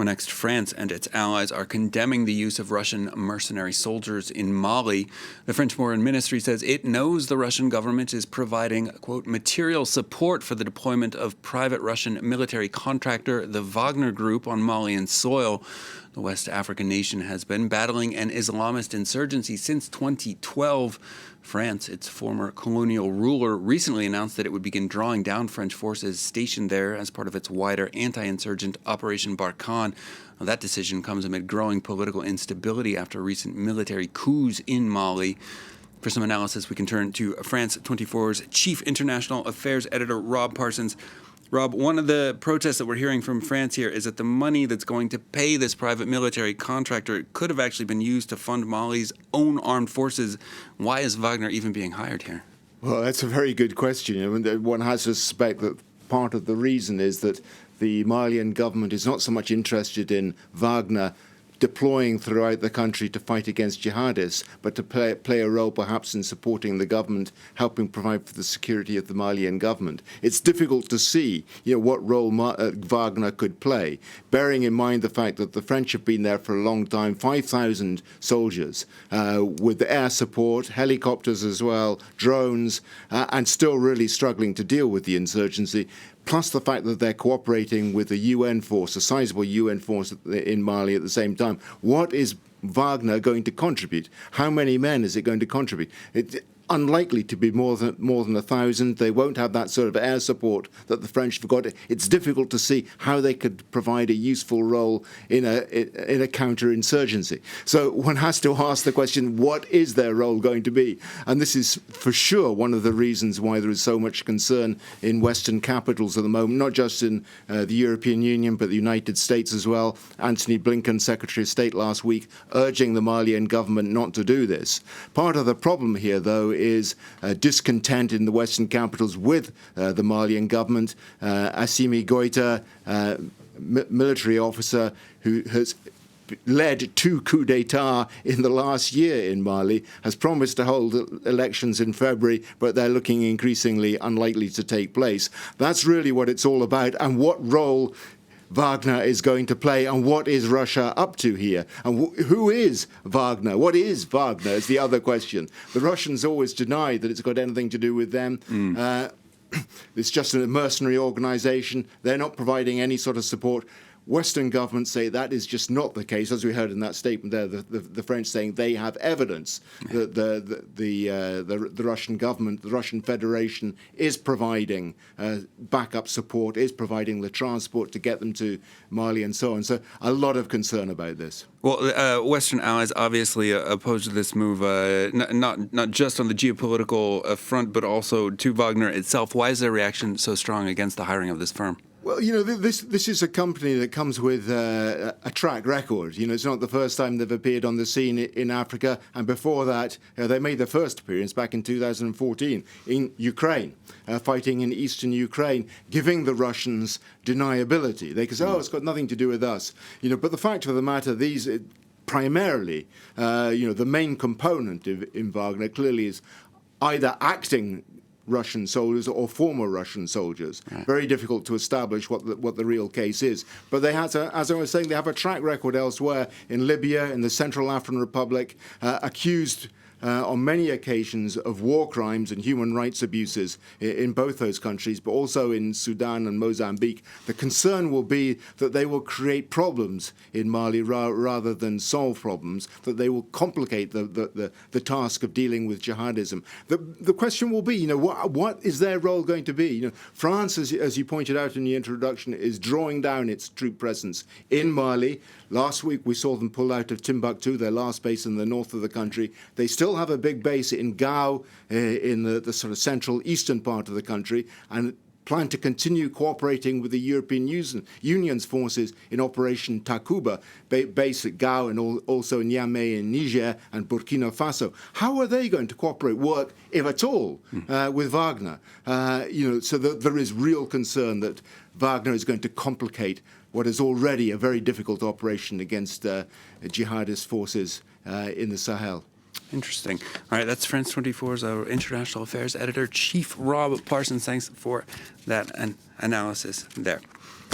Well, next, France and its allies are condemning the use of Russian mercenary soldiers in Mali. The French Foreign Ministry says it knows the Russian government is providing, quote, material support for the deployment of private Russian military contractor, the Wagner Group, on Malian soil. The West African nation has been battling an Islamist insurgency since 2012. France, its former colonial ruler, recently announced that it would begin drawing down French forces stationed there as part of its wider anti-insurgent Operation Barkhane. That decision comes amid growing political instability after recent military coups in Mali. For some analysis, we can turn to France 24's chief international affairs editor, Rob Parsons. Rob, one of the protests that we're hearing from France here is that the money that's going to pay this private military contractor could have actually been used to fund Mali's own armed forces. Why is Wagner even being hired here? Well, that's a very good question. One has to suspect that part of the reason is that the Malian government is not so much interested in Wagner deploying throughout the country to fight against jihadists, but to play a role perhaps in supporting the government, helping provide for the security of the Malian government. It's difficult to see what role Wagner could play, bearing in mind the fact that the French have been there for a long time, 5,000 soldiers, with air support, helicopters as well, drones, and still really struggling to deal with the insurgency. Plus the fact that they're cooperating with a UN force, a sizable UN force in Mali at the same time. What is Wagner going to contribute? How many men is it going to contribute? It's unlikely to be more than 1,000. They won't have that sort of air support that the French have got. It's difficult to see how they could provide a useful role in a counter-insurgency. So one has to ask the question, what is their role going to be? And this is for sure one of the reasons why there is so much concern in Western capitals at the moment, not just in the European Union, but the United States as well. Antony Blinken, Secretary of State last week, urging the Malian government not to do this. Part of the problem here, though, is discontent in the Western capitals with the Malian government. Assimi Goïta, military officer who has led 2 coups d'etat in the last year in Mali, has promised to hold elections in February, but they're looking increasingly unlikely to take place. That's really what it's all about, and what role Wagner is going to play, and what is Russia up to here? And who is Wagner? What is Wagner is the other question. The Russians always deny that it's got anything to do with them. It's just a mercenary organization. They're not providing any sort of support. Western governments say that is just not the case, as we heard in that statement there, the French saying they have evidence that the Russian government, the Russian Federation, is providing backup support, is providing the transport to get them to Mali and so on. So a lot of concern about this. Well, Western allies obviously opposed this move, not just on the geopolitical front, but also to Wagner itself. Why is their reaction so strong against the hiring of this firm? Well, this is a company that comes with a track record. It's not the first time they've appeared on the scene in Africa. And before that, they made their first appearance back in 2014 in Ukraine, fighting in eastern Ukraine, giving the Russians deniability. They could say, it's got nothing to do with us. But the fact of the matter, these primarily, the main component in Wagner clearly is either acting Russian soldiers or former Russian soldiers. Right. Very difficult to establish what the real case is. But they have, as I was saying, they have a track record elsewhere in Libya, in the Central African Republic, accused on many occasions of war crimes and human rights abuses in both those countries, but also in Sudan and Mozambique. The concern will be that they will create problems in Mali rather than solve problems, that they will complicate the task of dealing with jihadism. The question will be, what is their role going to be? France, as you pointed out in the introduction, is drawing down its troop presence in Mali. Last week we saw them pull out of Timbuktu, their last base in the north of the country. They still have a big base in Gao, in the sort of central eastern part of the country, and plan to continue cooperating with the European Union's forces in Operation Takuba, based at Gao and also in Niamey in Niger and Burkina Faso. How are they going to work, if at all, with Wagner? So there is real concern that Wagner is going to complicate what is already a very difficult operation against jihadist forces in the Sahel. Interesting. All right, that's France 24's International Affairs Editor-Chief Rob Parsons. Thanks for that analysis there.